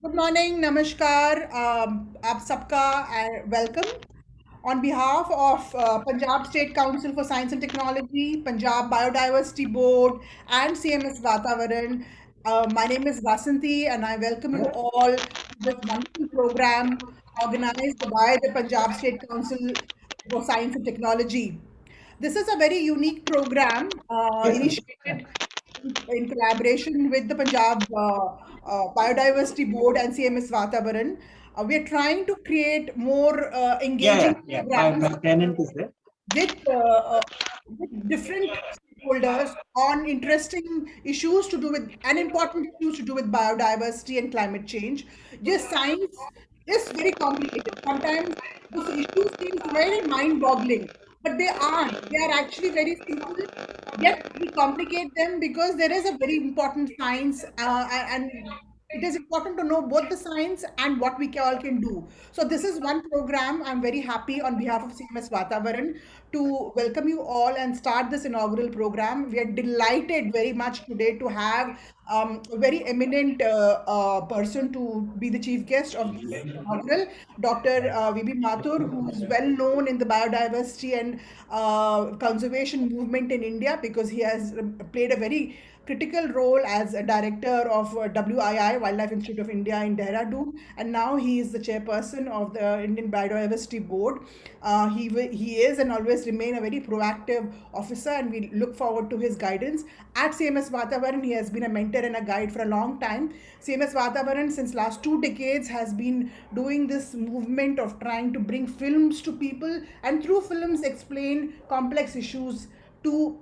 Good morning, namaskar, आप सबका welcome. On behalf of Punjab State Council for Science and Technology, Punjab Biodiversity Board, and CMS Vatavaran, my name is Vasanti, and I welcome you all to this wonderful program organized by the Punjab State Council for Science and Technology. This is a very unique program initiated in collaboration with the Punjab Biodiversity Board and CMS Vatavaran. We are trying to create more engaging programs My tenant is there. with, uh, uh, with different stakeholders on interesting issues to do with and important issues to do with biodiversity and climate change. Yes, science is very complicated. Sometimes those issues seem very mind-boggling, but they aren't. They are actually very simple. Yet we complicate them because there is a very important science, and it is important to know both the science and what we all can do. So this is one program. I'm very happy on behalf of CMS Vatavaran to welcome you all and start this inaugural program. We are delighted very much today to have a very eminent person to be the chief guest of this inaugural, Dr. VB Mathur, who is well known in the biodiversity and conservation movement in India because he has played a very critical role as a director of WII, Wildlife Institute of India in Dehradun, and now he is the chairperson of the Indian Biodiversity Board. He is and always remain a very proactive officer, and we look forward to his guidance. At CMS Vatavaran, he has been a mentor and a guide for a long time. CMS Vatavaran, since last 2 decades, has been doing this movement of trying to bring films to people and through films explain complex issues to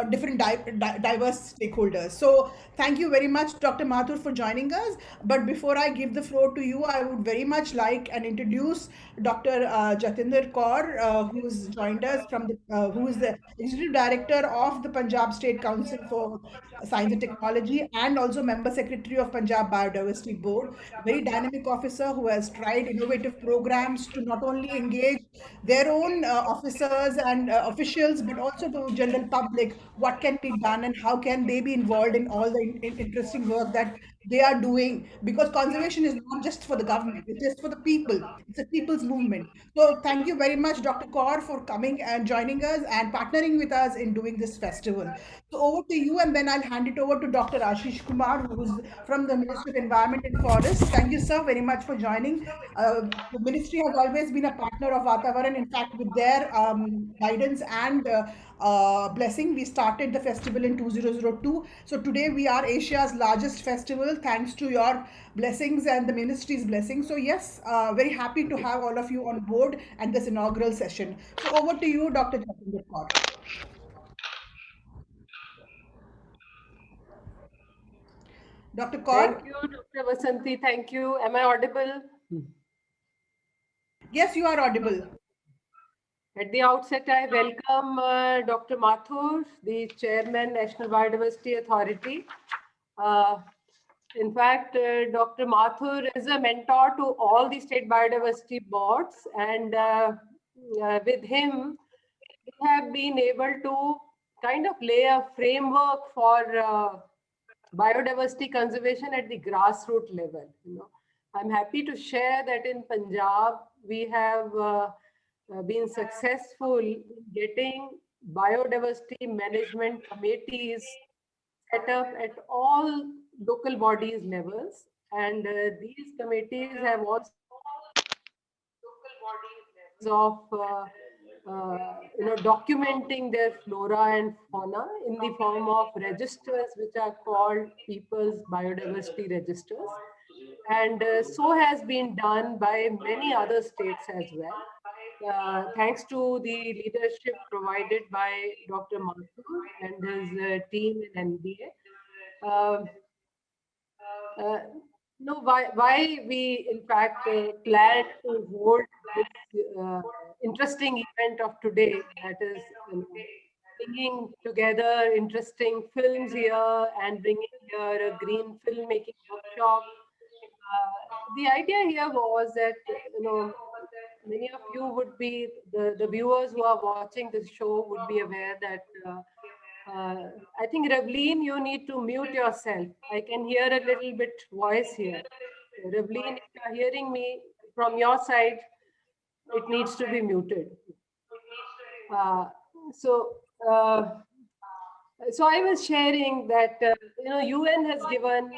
different diverse stakeholders. So thank you very much, Dr. Mathur, for joining us. But before I give the floor to you, I would very much like and introduce Dr. Jatinder Kaur, who's joined us from who is the executive director of the Punjab State Council for Science and Technology and also member secretary of Punjab Biodiversity Board. Very dynamic officer who has tried innovative programs to not only engage their own officers and officials, but also the general public. What can be done and how can they be involved in all the interesting work that they are doing? Because conservation is not just for the government; it is for the people. It's a people's movement. So thank you very much, Dr. Kaur, for coming and joining us and partnering with us in doing this festival. So over to you, and then I'll hand it over to Dr. Ashish Kumar, who's from the Ministry of Environment and Forest. Thank you, sir, very much for joining. The ministry has always been a partner of Vatavaran. In fact, with their guidance and blessing, we started the festival in 2002. So today we are Asia's largest festival, thanks to your blessings and the ministry's blessing. So yes, very happy to have all of you on board and this inaugural session. So over to you, Dr. Jatinder Kaur. Dr. Kaur? Thank you, Dr. Vasanti. Thank you. Am I audible? Yes, you are audible. At the outset, I welcome Dr. Mathur, the Chairman, National Biodiversity Authority. In fact, Dr. Mathur is a mentor to all the state biodiversity boards, and with him, we have been able to kind of lay a framework for biodiversity conservation at the grassroots level. I'm happy to share that in Punjab we have been successful in getting biodiversity management committees set up at all local bodies levels, and these committees have also of documenting their flora and fauna in the form of registers which are called people's biodiversity registers, and so has been done by many other states as well. Thanks to the leadership provided by Dr. Mathur and his team in NBA. Uh, no, why we in fact plan to hold this interesting event of today, that is, bringing together interesting films here and bringing here a green filmmaking workshop. The idea here was that many of you would be the viewers who are watching this show would be aware that I think, Ravleen, you need to mute yourself. I can hear a little bit voice here. Revleen, if you're hearing me from your side, it needs to be muted. Uh, so, uh, so I was sharing that UN has given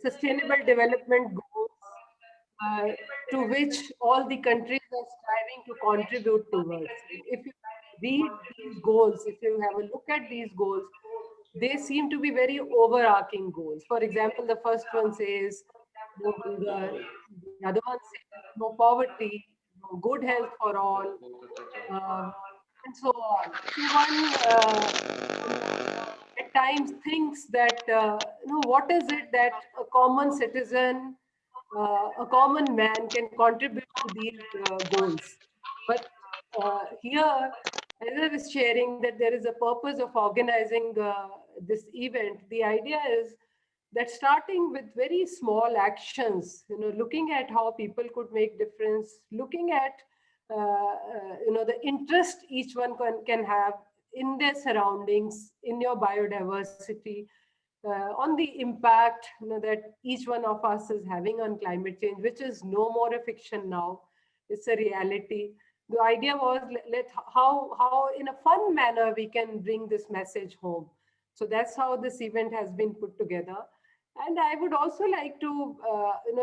sustainable development goals uh, to which all the countries are striving to contribute towards. If you read these goals, if you have a look at these goals, they seem to be very overarching goals. For example, the first one says no hunger, the other one says no poverty, no good health for all, and so on. So one at times thinks that what is it that a common citizen, a common man can contribute to these goals. But here, as I was sharing that there is a purpose of organizing this event, the idea is that starting with very small actions, looking at how people could make difference, looking at the interest each one can have in their surroundings, in your biodiversity, on the impact that each one of us is having on climate change, which is no more a fiction now, it's a reality. The idea was let how in a fun manner we can bring this message home. So that's how this event has been put together. And I would also like to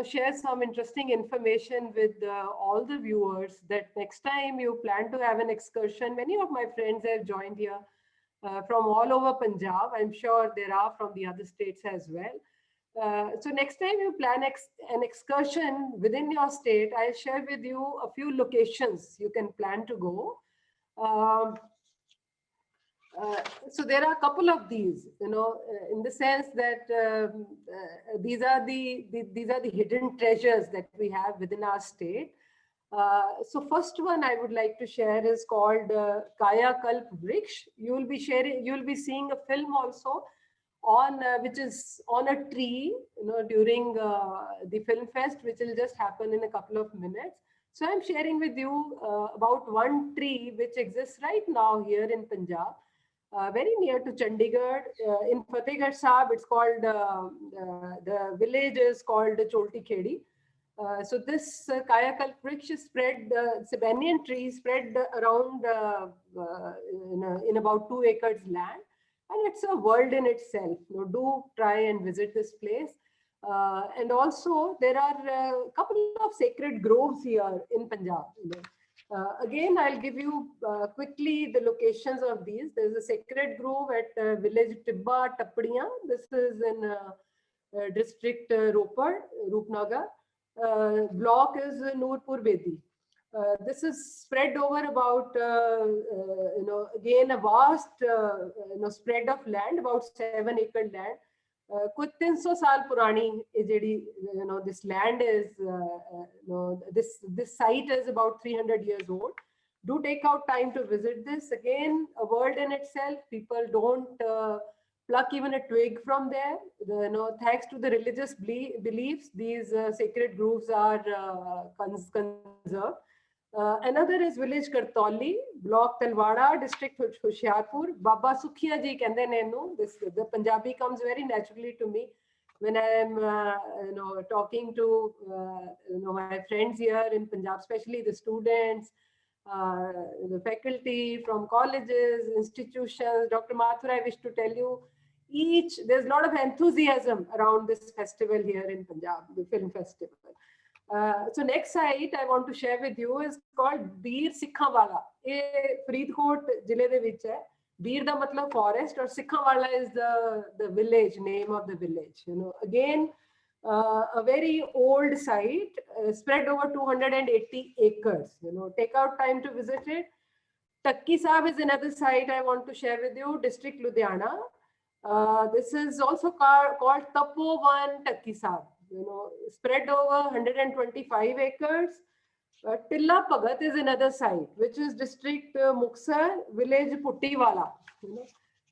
share some interesting information with all the viewers that next time you plan to have an excursion, many of my friends have joined here from all over Punjab. I'm sure there are from the other states as well. So next time you plan an excursion within your state, I'll share with you a few locations you can plan to go. Um, so there are a couple of these, in the sense that these are the hidden treasures that we have within our state. So first one I would like to share is called Kaya Kalp Vriksh. You will be seeing a film also on which is on a tree, during the film fest, which will just happen in a couple of minutes. So I'm sharing with you about one tree which exists right now here in Punjab, very near to Chandigarh, in Fatehgarh Sahib. It's called the village is called Cholti Khedi. So this Kaya Kalp Vriksha is spread, it's a banyan tree spread around in about 2 acres land, and it's a world in itself. Do try and visit this place. And also there are a couple of sacred groves here in Punjab. Again, I'll give you quickly the locations of these. There's a sacred grove at village Tibba Tapdiyan. This is in district Ropar, Roopnagar. Block is Noorpur Bedi. This is spread over about, again, a vast, spread of land, about 7-acre land. कुछ 300 साल पुरानी this land is, this site is about 300 years old. Do take out time to visit this. Again, a world in itself. People don't pluck even a twig from there. Thanks to the religious beliefs, these sacred groves are conserved. Another is village Kartoli, block Talwada, district Hoshiarpur. Baba Sukhiya ji kende ne nu. The Punjabi comes very naturally to me when I am talking to my friends here in Punjab, especially the students, the faculty from colleges, institutions. Dr. Mathur, I wish to tell you, there's a lot of enthusiasm around this festival here in Punjab, the film festival. So next site I want to share with you is called Bir Sikhanwala. ये फरीदकोट जिले दे विच है. Bir da matlab forest, or Sikhanwala is the village name of the village. Again, a very old site spread over 280 acres. Take out time to visit it. Takki Sahib is another site I want to share with you, district Ludhiana. This is also called Tapovan Takki Sahib. Spread over 125 acres. Tilla Pagat is another site, which is district Muksar, village Puttiwala.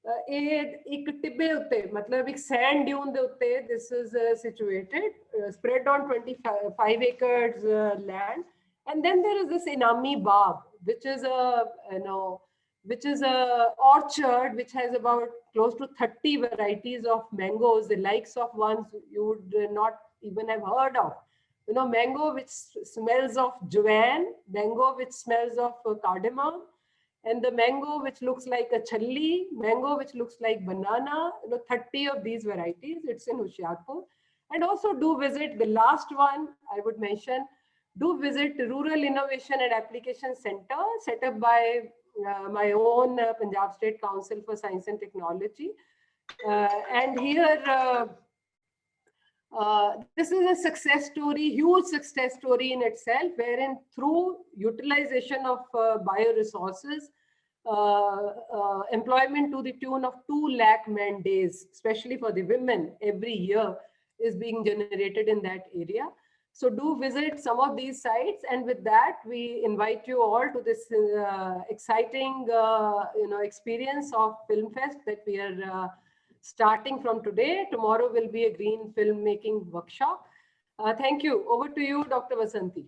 एक टिब्बे उत्ते मतलब एक sand dune दे उत्ते this is situated, spread on 25 acres land. And then there is this Inami Bagh, which is a orchard which has about close to 30 varieties of mangoes, the likes of ones you would not even have heard of. You know, mango which smells of jwan, mango which smells of cardamom, and the mango which looks like a challi, mango which looks like banana, 30 of these varieties. It's in Hoshiarpur. And also do visit the last one I would mention. Do visit Rural Innovation and Application Center set up by my own Punjab State Council for Science and Technology. And here, this is a success story, huge success story in itself, wherein through utilization of bioresources, employment to the tune of 2 lakh man days, especially for the women, every year is being generated in that area. So do visit some of these sites, and with that, we invite you all to this exciting, experience of Filmfest that we are starting from today. Tomorrow will be a green filmmaking workshop. Thank you. Over to you, Dr. Vasanti.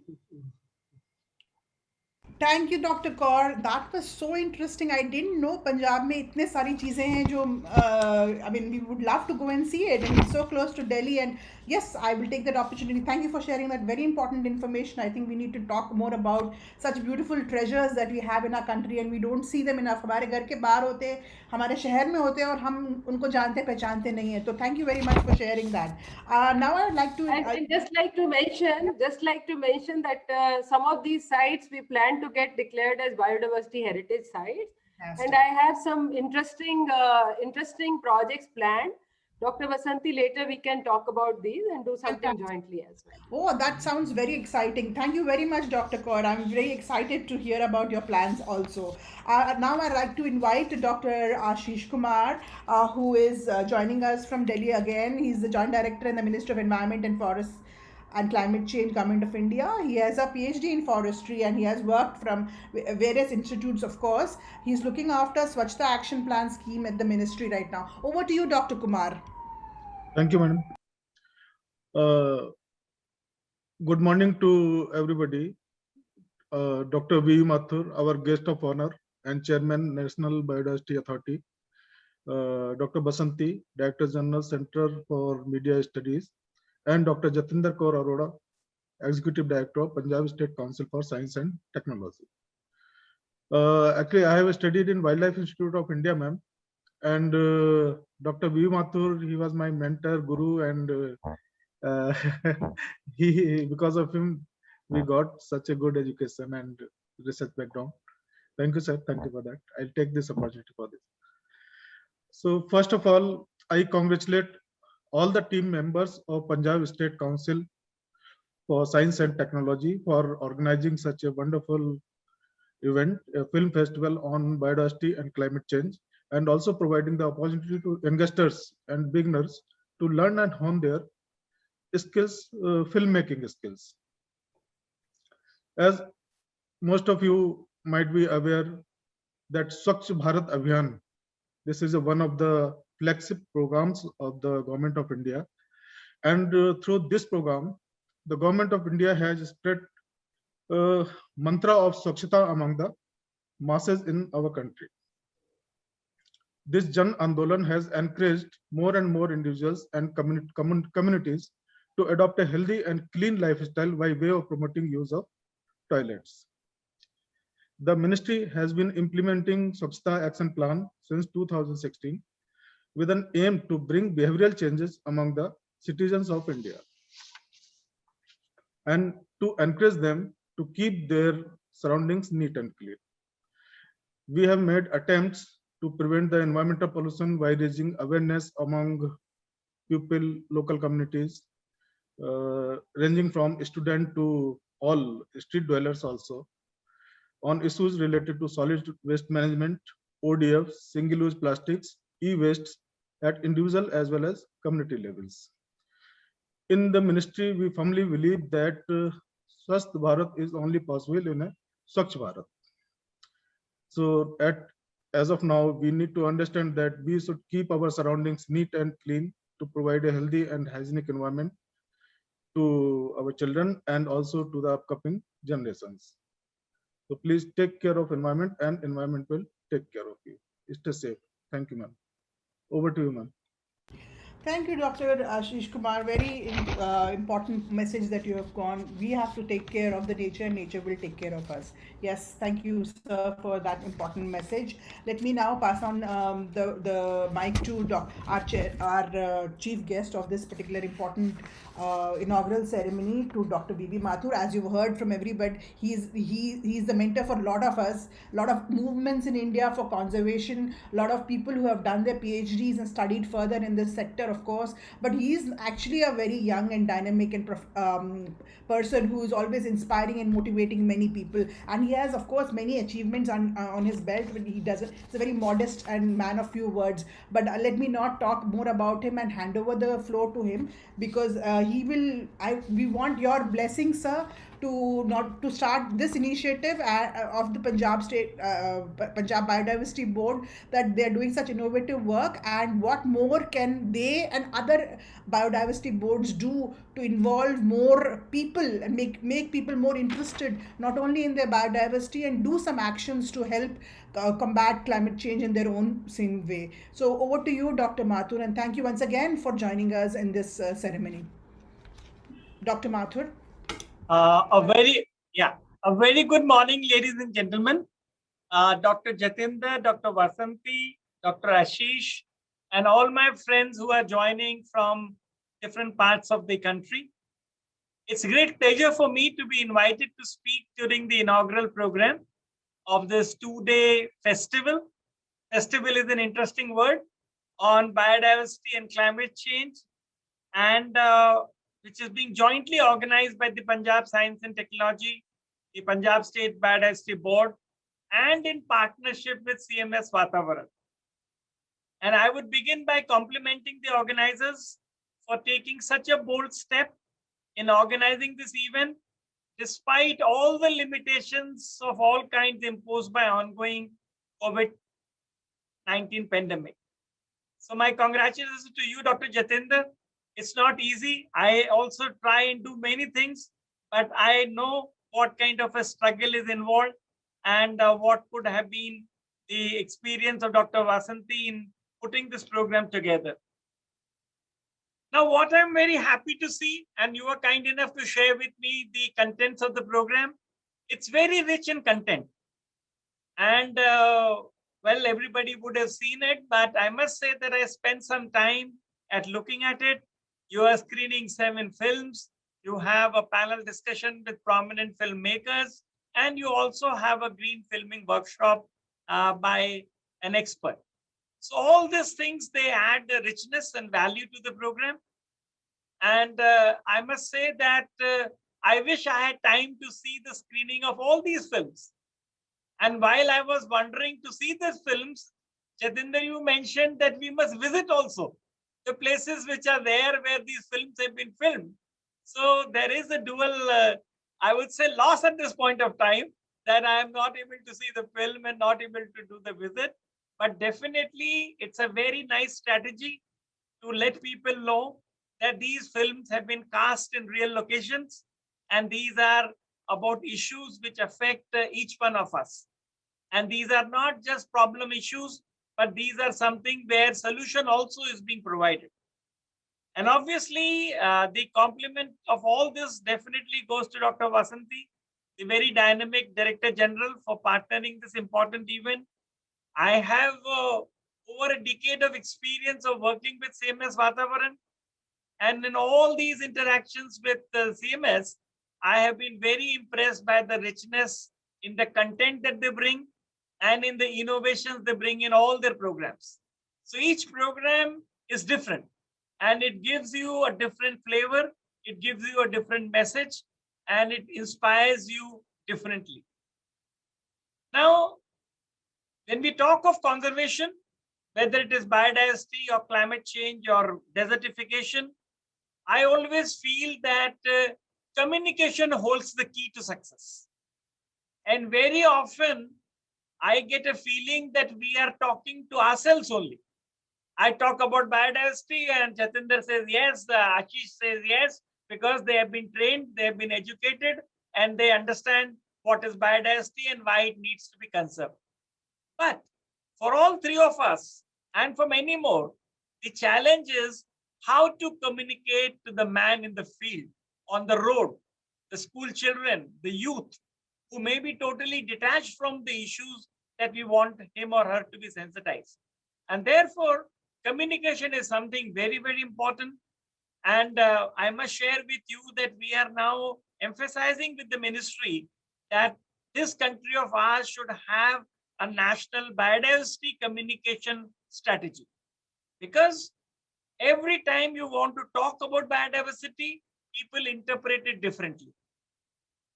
Thank you, Dr. Kaur. That was so interesting. I didn't know Punjab में इतने सारी चीज़ें हैं जो I mean, we would love to go and see it, and it's so close to Delhi. And yes, I will take that opportunity. Thank you for sharing that very important information. I think we need to talk more about such beautiful treasures that we have in our country, and we don't see them enough. हमारे घर के बाहर होते हैं, हमारे शहर में होते हैं, और हम उनको जानते पहचानते नहीं हैं. So thank you very much for sharing that. Now I'd like to And just like to mention that some of these sites we plan to get declared as biodiversity heritage sites. Fantastic. And I have some interesting projects planned. Dr. Vasanti, later we can talk about these and do something Fantastic. jointly as well. Oh, that sounds very exciting. Thank you very much, Dr. Kaur. I'm very excited to hear about your plans also. Now I'd like to invite Dr. Ashish Kumar, who is joining us from Delhi again. He's the Joint Director in the Ministry of Environment and Forests and Climate Change, Government of India. He has a PhD in forestry, and he has worked from various institutes, of course. He's looking after Swachhta Action Plan scheme at the ministry right now. Over to you, Dr. Kumar. Thank you, madam. Good morning to everybody. Dr. V. Mathur, our guest of honor and Chairman, National Biodiversity Authority. Dr. Basanti, Director General, Center for Media Studies, and Dr. Jatinder Kaur Arora, Executive Director of Punjab State Council for Science and Technology. Actually, I have studied in Wildlife Institute of India, ma'am, and Dr. V. Mathur, he was my mentor, guru, and because of him, we got such a good education and research background. Thank you, sir. Thank you for that. I'll take this opportunity for this. So first of all, I congratulate all the team members of Punjab State Council for Science and Technology for organizing such a wonderful event, a film festival on biodiversity and climate change, and also providing the opportunity to youngsters and beginners to learn and hone their skills, filmmaking skills. As most of you might be aware that Swachh Bharat Abhiyan, this is one of the flagship programs of the Government of India. And through this program, the Government of India has spread mantra of Swachhta among the masses in our country. This Jan Andolan has encouraged more and more individuals and communities to adopt a healthy and clean lifestyle by way of promoting use of toilets. The ministry has been implementing Swachhta Action Plan since 2016 with an aim to bring behavioral changes among the citizens of India and to encourage them to keep their surroundings neat and clean. We have made attempts to prevent the environmental pollution by raising awareness among people, local communities, ranging from student to all street dwellers also, on issues related to solid waste management, ODF, single-use plastics, e-waste at individual as well as community levels. In the ministry, we firmly believe that Swachh Bharat is only possible in a Swachh Bharat. So as of now, we need to understand that we should keep our surroundings neat and clean to provide a healthy and hygienic environment to our children and also to the upcoming generations. So please take care of environment and environment will take care of you. Stay safe. Thank you, ma'am. Over to you, ma'am. Thank you, Dr. Ashish Kumar. Very important message that you have gone. We have to take care of the nature, and nature will take care of us. Yes, thank you, sir, for that important message. Let me now pass on the mic to our chief guest of this particular important inaugural ceremony, to Dr. B.B. Mathur. As you've heard from everybody, he's the mentor for a lot of us, a lot of movements in India for conservation, a lot of people who have done their PhDs and studied further in this sector, of course. But he's actually a very young and dynamic and person who is always inspiring and motivating many people. And he has, of course, many achievements on his belt. But he doesn't. It's a very modest and man of few words. But let me not talk more about him and hand over the floor to him, because he will. We want your blessing, sir, to not to start this initiative of the Punjab Biodiversity Board, that they are doing such innovative work, and what more can they and other biodiversity boards do to involve more people and make people more interested not only in their biodiversity, and do some actions to help combat climate change in their own same way. So over to you, Dr. Mathur, and thank you once again for joining us in this ceremony. Dr. Mathur. A very good morning, ladies and gentlemen. Dr. Jatinder, Dr. Vasanti, Dr. Ashish, and all my friends who are joining from different parts of the country. It's a great pleasure for me to be invited to speak during the inaugural program of this two-day festival. Festival is an interesting word on biodiversity and climate change, and which is being jointly organized by the Punjab Science and Technology, the Punjab State Biodiversity Board, and in partnership with CMS Vatavaran. And I would begin by complimenting the organizers for taking such a bold step in organizing this event, despite all the limitations of all kinds imposed by ongoing COVID-19 pandemic. So my congratulations to you, Dr. Jatinder. It's not easy. I also try and do many things, but I know what kind of a struggle is involved, and what could have been the experience of Dr. Vasanti in putting this program together. Now, what I'm very happy to see, and you are kind enough to share with me the contents of the program, it's very rich in content. And well, everybody would have seen it, but I must say that I spent some time at looking at it. You are screening 7 films. You have a panel discussion with prominent filmmakers, and you also have a green filming workshop by an expert. So all these things, they add the richness and value to the program. And I must say that I wish I had time to see the screening of all these films. And while I was wondering to see these films, Jatinder, you mentioned that we must visit also the places which are there where these films have been filmed. So there is a dual, I would say, loss at this point of time, that I am not able to see the film and not able to do the visit. But definitely, it's a very nice strategy to let people know that these films have been cast in real locations, and these are about issues which affect each one of us. And these are not just problem issues, but these are something where solution also is being provided. And obviously, the compliment of all this definitely goes to Dr. Vasanti, the very dynamic Director General, for partnering this important event. I have over a decade of experience of working with CMS Vatavaran. And in all these interactions with CMS, I have been very impressed by the richness in the content that they bring and in the innovations they bring in all their programs. So each program is different, and it gives you a different flavor, it gives you a different message, and it inspires you differently. Now, when we talk of conservation, whether it is biodiversity or climate change or desertification, I always feel that communication holds the key to success. And very often, I get a feeling that we are talking to ourselves only. I talk about biodiversity and Jatinder says yes, Ashish says yes, because they have been trained, they have been educated, and they understand what is biodiversity and why it needs to be conserved. But for all three of us, and for many more, the challenge is how to communicate to the man in the field, on the road, the school children, the youth, who may be totally detached from the issues that we want him or her to be sensitized. And therefore, communication is something very, very important. And I must share with you that we are now emphasizing with the ministry that this country of ours should have a national biodiversity communication strategy. Because every time you want to talk about biodiversity, people interpret it differently.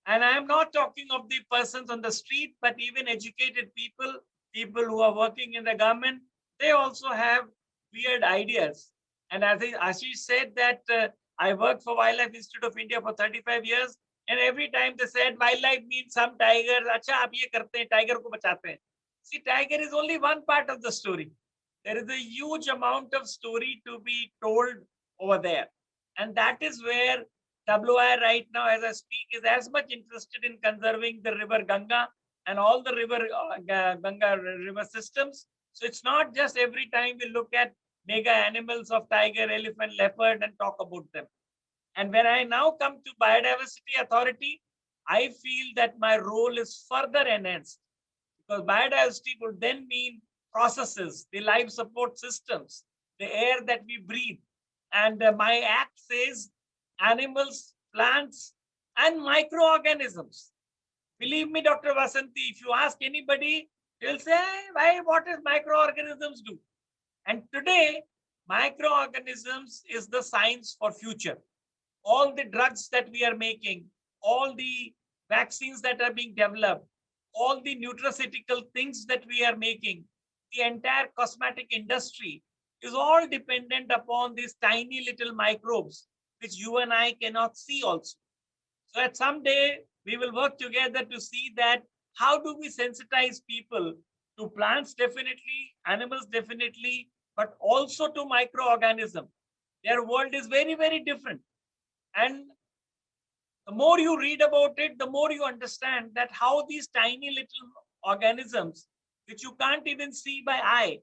And I am not talking of the persons on the street, but even educated people, people who are working in the government, they also have weird ideas. And as Ashish said that I worked for Wildlife Institute of India for 35 years, and every time they said wildlife means some tigers. Acha, aap ye karte hain, tiger ko bachate hain. See, tiger is only one part of the story. There is a huge amount of story to be told over there. And that is where WI right now, as I speak, is as much interested in conserving the river Ganga and all the river Ganga river systems. So it's not just every time we look at mega animals of tiger, elephant, leopard and talk about them. And when I now come to Biodiversity Authority, I feel that my role is further enhanced, because biodiversity would then mean processes, the life support systems, the air that we breathe. And my act says animals, plants, and microorganisms. Believe me, Dr. Vasanti, if you ask anybody, they'll say, why, what does microorganisms do? And today, microorganisms is the science for future. All the drugs that we are making, all the vaccines that are being developed, all the nutraceutical things that we are making, the entire cosmetic industry is all dependent upon these tiny little microbes, which you and I cannot see also. So at some day, we will work together to see that how do we sensitize people to plants definitely, animals definitely, but also to microorganisms. Their world is very, very different. And the more you read about it, the more you understand that how these tiny little organisms, which you can't even see by eye,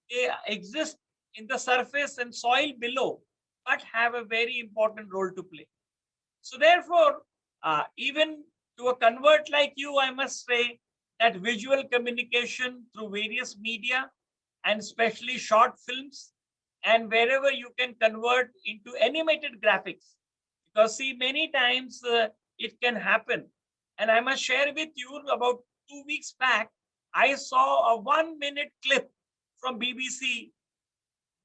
they exist in the surface and soil below, but have a very important role to play. So therefore, even to a convert like you, I must say that visual communication through various media, and especially short films, and wherever you can convert into animated graphics. Because see, many times it can happen. And I must share with you, about 2 weeks back, I saw a 1-minute clip from BBC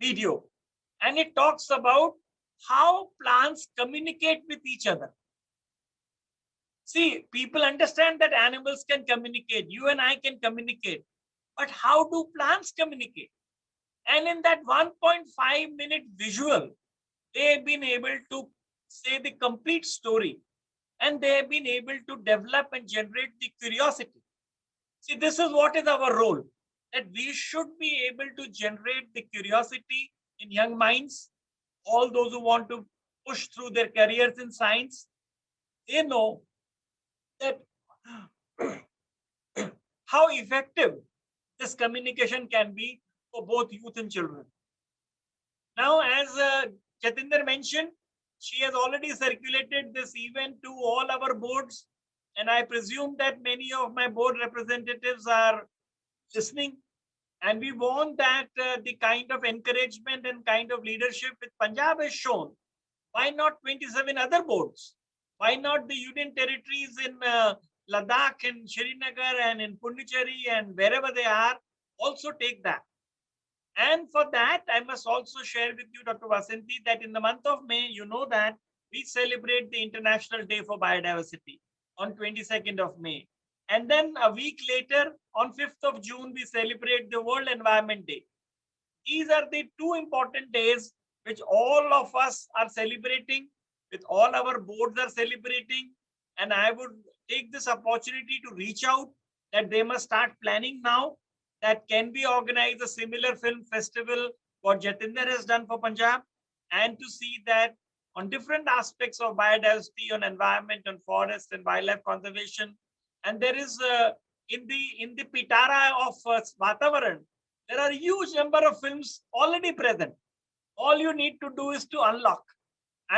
video. And it talks about how plants communicate with each other. See, people understand that animals can communicate. You and I can communicate. But how do plants communicate? And in that 1.5-minute visual, they've been able to say the complete story. And they have been able to develop and generate the curiosity. See, this is what is our role, that we should be able to generate the curiosity in young minds. All those who want to push through their careers in science, they know that how effective this communication can be for both youth and children. Now, as Jatinder mentioned, she has already circulated this event to all our boards, and I presume that many of my board representatives are listening. And we want that the kind of encouragement and kind of leadership which Punjab has shown, why not 27 other boards? Why not the Union territories in Ladakh and Srinagar and in Pondicherry and wherever they are also take that? And for that, I must also share with you, Dr. Vasanti, that in the month of May, you know that we celebrate the International Day for Biodiversity on 22nd of May. And then a week later, on 5th of June, we celebrate the World Environment Day. These are the two important days which all of us are celebrating, with all our boards are celebrating. And I would take this opportunity to reach out that they must start planning now, that can we organize a similar film festival, what Jatinder has done for Punjab, and to see that on different aspects of biodiversity, on environment, on forest and wildlife conservation. And there is in the Pitara of Vatavaran, there are a huge number of films already present All you need to do is to unlock.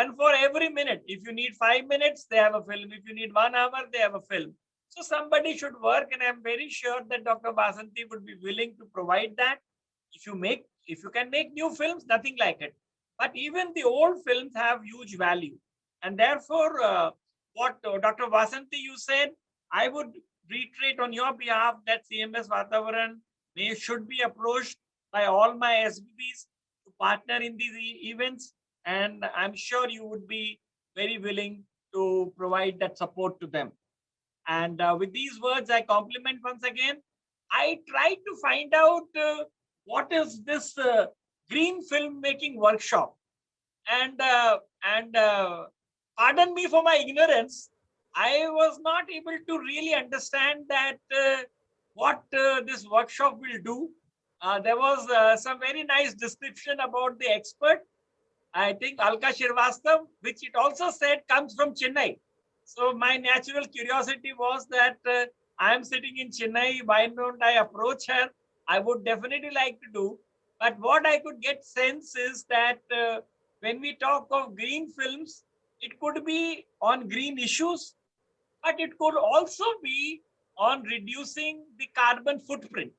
And for every minute, if you need 5 minutes, they have a film. If you need 1 hour, they have a film. So somebody should work, and I'm very sure that Dr. Basanti would be willing to provide that. If you can make new films, nothing like it. But even the old films have huge value. And therefore, what Dr. Vasanti, you said, I would reiterate on your behalf that CMS Vatavaran should be approached by all my SBBs to partner in these events. And I'm sure you would be very willing to provide that support to them. And with these words, I compliment once again. I tried to find out what is this green filmmaking workshop. And pardon me for my ignorance, I was not able to really understand that what this workshop will do. There was some very nice description about the expert. I think Alka Shirvastav, which it also said comes from Chennai. So my natural curiosity was that I am sitting in Chennai. Why don't I approach her? I would definitely like to do. But what I could get sense is that when we talk of green films, it could be on green issues, but it could also be on reducing the carbon footprint.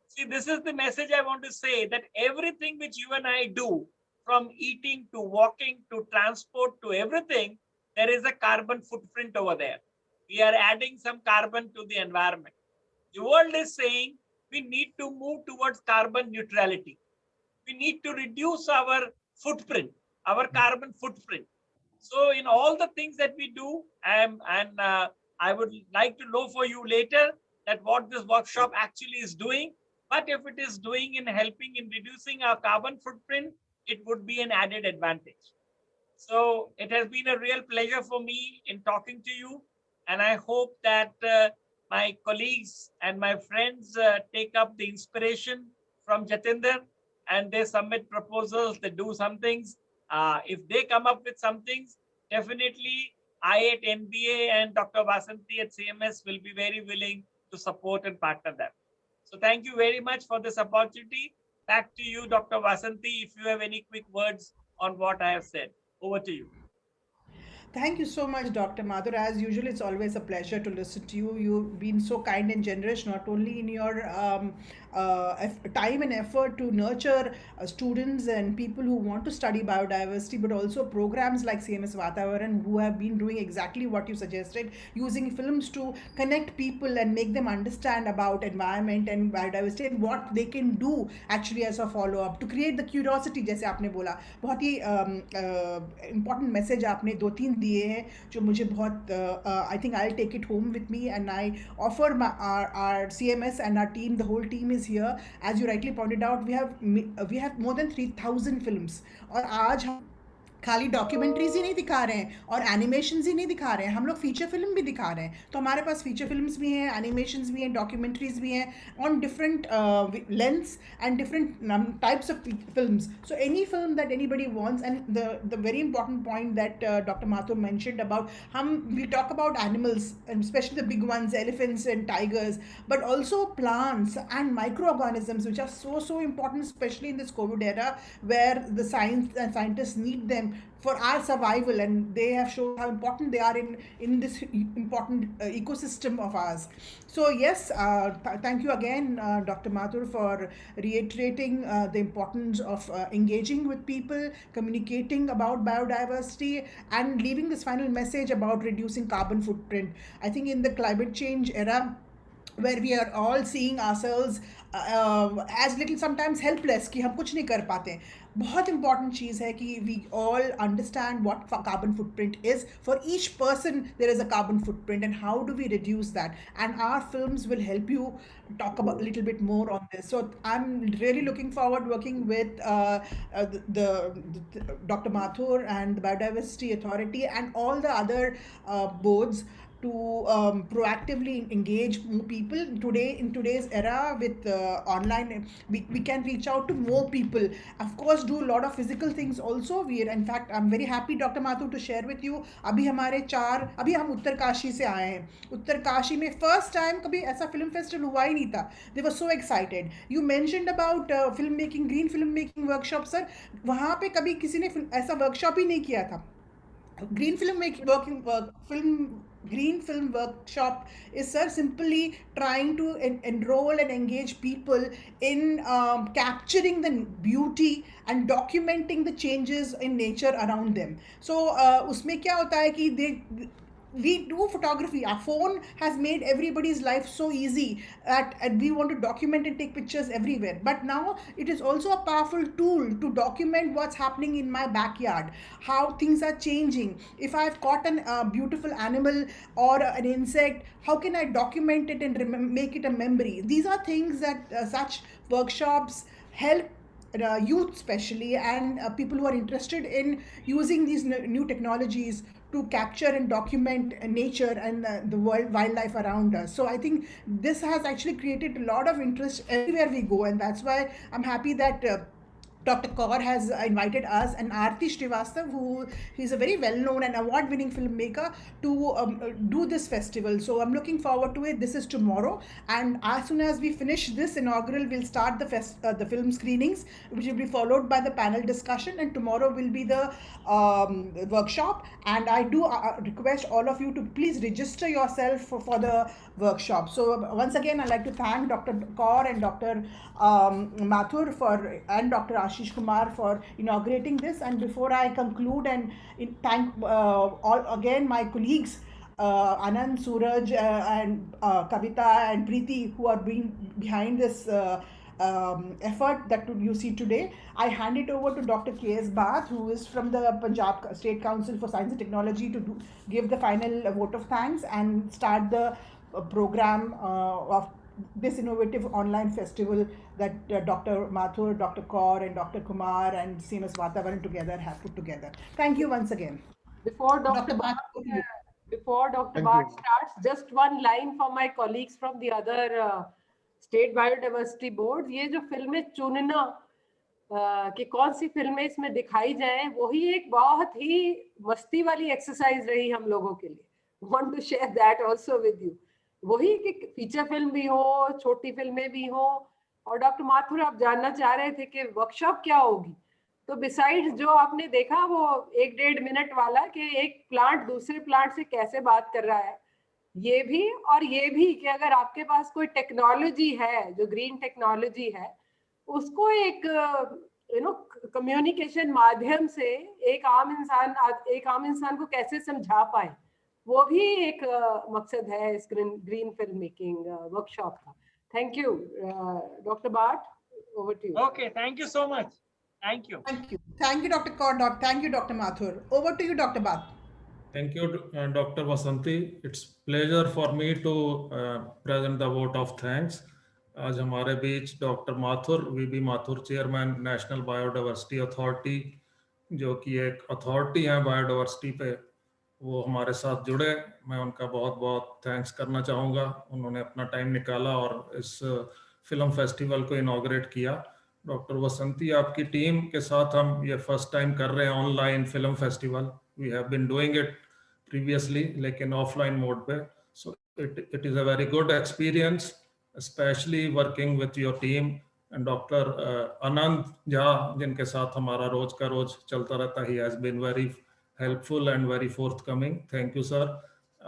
See, this is the message I want to say, that everything which you and I do, from eating to walking to transport to everything, there is a carbon footprint over there. We are adding some carbon to the environment. The world is saying we need to move towards carbon neutrality. We need to reduce our footprint, our carbon footprint. So in all the things that we do, I would like to know for you later that what this workshop actually is doing. But if it is doing in helping in reducing our carbon footprint, it would be an added advantage. So it has been a real pleasure for me in talking to you. And I hope that my colleagues and my friends take up the inspiration from Jatinder and they submit proposals, they do some things. If they come up with some things, definitely I at NBA and Dr. Vasanti at CMS will be very willing to support and partner them. So thank you very much for this opportunity. Back to you, Dr. Vasanti, if you have any quick words on what I have said. Over to you. Thank you so much, Dr. Mathur. As usual, it's always a pleasure to listen to you. You've been so kind and generous, not only in your time and effort to nurture students and people who want to study biodiversity, but also programs like CMS Vatavaran who have been doing exactly what you suggested, using films to connect people and make them understand about environment and biodiversity and what they can do actually as a follow-up to create the curiosity, जैसे आपने बोला बहुत ही important message आपने दो तीन दिए हैं जो मुझे बहुत I think I'll take it home with me and I offer our CMS and our team, the whole team is here. As you rightly pointed out, we have more than 3,000 films और आज हम खाली documentaries ही नहीं दिखा रहे हैं और animations ही नहीं दिखा रहे हैं, हम लोग फीचर फिल्म भी दिखा रहे हैं. तो हमारे पास फीचर फिल्म्स भी हैं, एनिमेशंस भी हैं, डॉक्यूमेंट्रीज भी हैं on different lengths and different types of films. So any film that anybody wants and the very important point that doctor Mathur mentioned about, हम we talk about animals specially the big ones, elephants and tigers, but also plants and microorganisms which are so important, especially in this COVID era where the science and scientists need them for our survival, and they have shown how important they are in this important ecosystem of ours. So yes, thank you again, Dr. Mathur, for reiterating the importance of engaging with people, communicating about biodiversity, and leaving this final message about reducing carbon footprint. I think in the climate change era where we are all seeing ourselves as little sometimes helpless कि हम कुछ नहीं कर पाते, बहुत important चीज़ है कि we all understand what carbon footprint is. For each person there is a carbon footprint and how do we reduce that, and our films will help you talk about a little bit more on this. So I'm really looking forward working with the Dr. Mathur and the Biodiversity Authority and all the other boards to proactively engage more people today. In today's era with online, we can reach out to more people, of course, do a lot of physical things also. We are, in fact, I'm very happy, Dr. Mathur, to share with you, अभी हम उत्तरकाशी से आए हैं. उत्तरकाशी में first time कभी ऐसा film festival हुआ ही नहीं था. They were so excited. You mentioned about film making, green film making workshop. Sir, वहाँ पे कभी किसी ने ऐसा वर्कशॉप ही नहीं किया था. Green film make working work film green film workshop is, sir, simply trying to enroll and engage people in capturing the beauty and documenting the changes in nature around them. So उसमें क्या होता है कि we do photography. Our phone has made everybody's life so easy that and we want to document and take pictures everywhere. But now it is also a powerful tool to document what's happening in my backyard, how things are changing. If I've caught a beautiful animal or an insect, how can I document it and make it a memory? These are things that such workshops help youth especially, and people who are interested in using these new technologies to capture and document nature and the world wildlife around us. So I think this has actually created a lot of interest everywhere we go, and that's why I'm happy that Dr. Kaur has invited us and Aarti Srivastav, who is a very well-known and award-winning filmmaker, to do this festival. So I'm looking forward to it. This is tomorrow, and as soon as we finish this inaugural, we'll start the film screenings, which will be followed by the panel discussion, and tomorrow will be the workshop. And I do request all of you to please register yourself for the workshop. So once again, I'd like to thank Dr. Kaur and Dr. Mathur and Dr. Ashish Kumar for inaugurating this. And before I conclude and thank all again my colleagues, Anand, Suraj, and Kavita and Preeti, who are being behind this effort that you see today, I hand it over to Dr. K.S. Bath, who is from the Punjab State Council for Science and Technology, to give the final vote of thanks and start the program of this innovative online festival that Dr. Mathur, Dr. Kaur, and Dr. Kumar and CMS Vatavaran together have put together. Thank you once again. Before Dr. Dr. Bath, Before Dr. Thank Bhatt you. starts, just one line for my colleagues from the other state biodiversity boards. ये जो फिल्में चुनना कि कौन सी फिल्में इसमें दिखाई जाएं, वही एक बहुत ही मस्ती वाली एक्सरसाइज रही हम लोगों के लिए. Want to share that also with you. वही कि फीचर फिल्म भी हो, छोटी फिल्में भी हो. और डॉक्टर माथुर, आप जानना चाह रहे थे कि वर्कशॉप क्या होगी. तो बिसाइड्स जो आपने देखा वो 1-1.5 मिनट वाला कि एक प्लांट दूसरे प्लांट से कैसे बात कर रहा है, ये भी और ये भी कि अगर आपके पास कोई टेक्नोलॉजी है जो ग्रीन टेक्नोलॉजी है, उसको एक कम्युनिकेशन माध्यम से एक आम इंसान को कैसे समझा पाए, वो भी एक मकसद है इस ग्रीन फिल्म मेकिंग वर्कशॉप का. Thank you. Doctor Bhat, over to you. Okay, thank you so much. Thank you. thank you. Thank you, Dr. Kaur. Thank you, Dr. Mathur. Over to you, Dr. Bath. Thank you, Dr. Vasanti. It's pleasure for me to present the vote of thanks. आज हमारे बीच doctor Mathur, V B Mathur, chairman national biodiversity authority, जो कि एक authority है biodiversity पे, वो हमारे साथ जुड़े. मैं उनका बहुत बहुत थैंक्स करना चाहूँगा. उन्होंने अपना टाइम निकाला और इस फिल्म फेस्टिवल को इनॉग्रेट किया. डॉक्टर वसंती, आपकी टीम के साथ हम ये फर्स्ट टाइम कर रहे हैं online film festival. We have been doing it previously, लेकिन ऑफलाइन मोड पे. So it is a very good experience, especially working with your team and Dr. Anand Jha, जिनके साथ हमारा रोज का रोज चलता रहता. He has been very helpful and very forthcoming. Thank you, sir.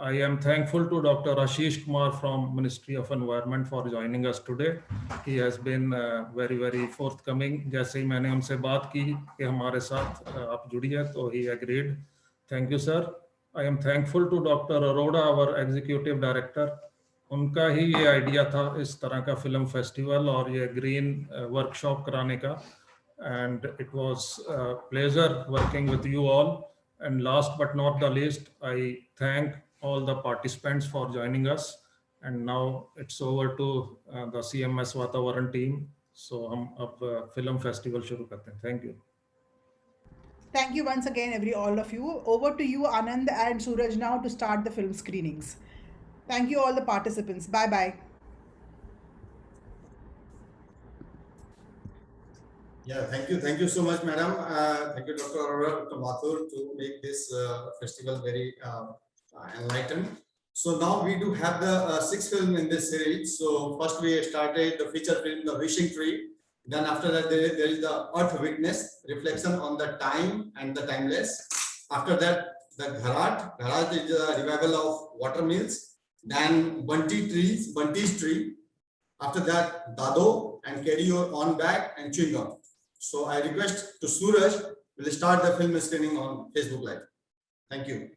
I am thankful to Dr. Ashish Kumar from Ministry of Environment for joining us today. He has been very, very forthcoming. जैसे ही मैंने उनसे बात की कि हमारे साथ आप जुड़िए, तो he agreed. Thank you, sir. I am thankful to Dr. Arora, our Executive Director. उनका ही ये आइडिया था इस तरह का फिल्म फेस्टिवल और ये ग्रीन वर्कशॉप कराने का. And it was pleasure working with you all. And last but not the least, I thank all the participants for joining us. And now it's over to the CMS Vatavaran team. So हम अब film festival शुरू करते हैं. Thank you. Thank you once again, all of you. Over to you, Anand and Suraj, now to start the film screenings. Thank you, all the participants. Bye bye. Yeah, thank you so much, madam. Thank you, Dr. Aurora, Dr. Mathur, to make this festival very enlightened. So now we do have the sixth film in this series. So first we started the feature film, The Wishing Tree. Then after that, there is the Earth Witness, reflection on the time and the timeless. After that, the Gharat. Gharat is a revival of water mills. Then Bunty's Tree. After that, Dado, and Carry Your On Back and Chewing Gum. So I request to Suraj will start the film screening on Facebook Live. Thank you.